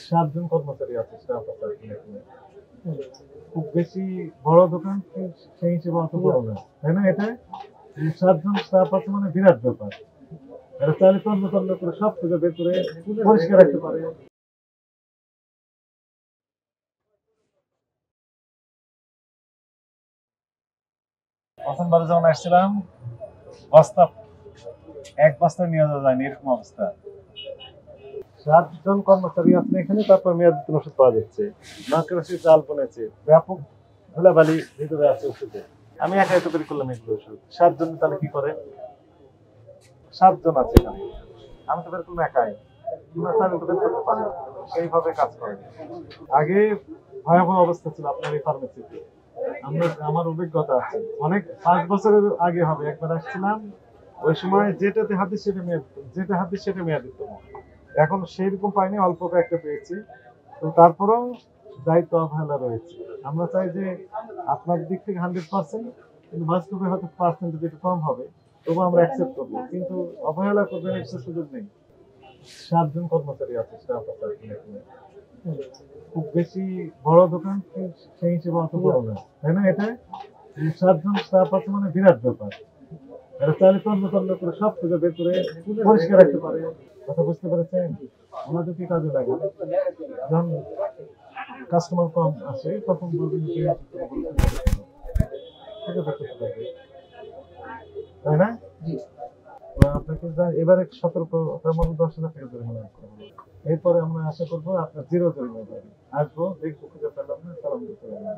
7 জন কর্মচারী আছে স্টাফ আছে এখানে। খুব বেশি বড় দোকান সেই হিসেবে অত বড় না, তাই না? এটা 7 জন স্টাফ আছে মানে বিরাট ব্যাপার। এটা চাইলে তন্ন তন্ন করে সব থেকে বের করে পরিষ্কার রাখতে পারে। প্রথমবার যখন আসছিলাম বস্তা এক বস্তা নিয়ে যাওয়া যায়নি, এরকম অবস্থা। 7 জন কর্মচারী আছে এখানে, তারপর মেয়াদ ওষুধ পাওয়া যাচ্ছে, মাকড়সি জাল বনেছে, ব্যাপক ধুলাবালি ভিতরে আছে ওষুধে। আমি একাই তো বের করলাম এগুলো ওষুধ, 7 জন তাহলে কি করে? 7 জন আছে এখানে, আমি তো বের করলাম একাই, আমি তো বের করতে পারি না। সেইভাবে কাজ করে। আগে ভয়াবহ অবস্থা ছিল আপনার এই ফার্মেসিতে। আমার অভিজ্ঞতা আছে অনেক, 5 বছরের আগে হবে, একবার আসছিলাম, ওই সময় যেটাতে হাতে সেটা মেয়াদ দিত, যেটা হাতে সেটা মেয়াদ দিত। এখন সেই রকম পাইনি, অল্প একটা পেয়েছি। তো তারপরেও দায়িত্ব অবহেলা রয়েছে। আমরা চাই যে আপনার দিক থেকে 100%, কিন্তু বাস্তবে হয়তো পার্সেন্টেজ একটু কম হবে, তবু আমরা অ্যাকসেপ্ট করবো, কিন্তু অবহেলা করবেন একটা সুযোগ নেই। 7 জন কর্মচারী আছে স্টাফ আছে এখানে। খুব বেশি বড় দোকান সেই হিসেবে অত বড় না, তাই না? এটা 7 জন স্টাফ আছে মানে বিরাট ব্যাপার। এটা চাইলে তন্ন তন্ন করে সব থেকে বের করে পরিষ্কার রাখতে পারে। কথা বুঝতে পেরেছেন? আমাদের কি কাজে লাগে? যখন কাস্টমার কম আসে তখন বলবেন যে ঠিক আছে, করতে পারবে, তাই না? আপনাকে এবারে সতর্কতার মতো 10,000 টাকা জরিমানা করবো। এরপরে আমরা আশা করবো আপনার জিরো জরিমানা পাবেন। আসবো, দেখবো, খুঁজে পেলাম না, সালাম দিতে পারবেন।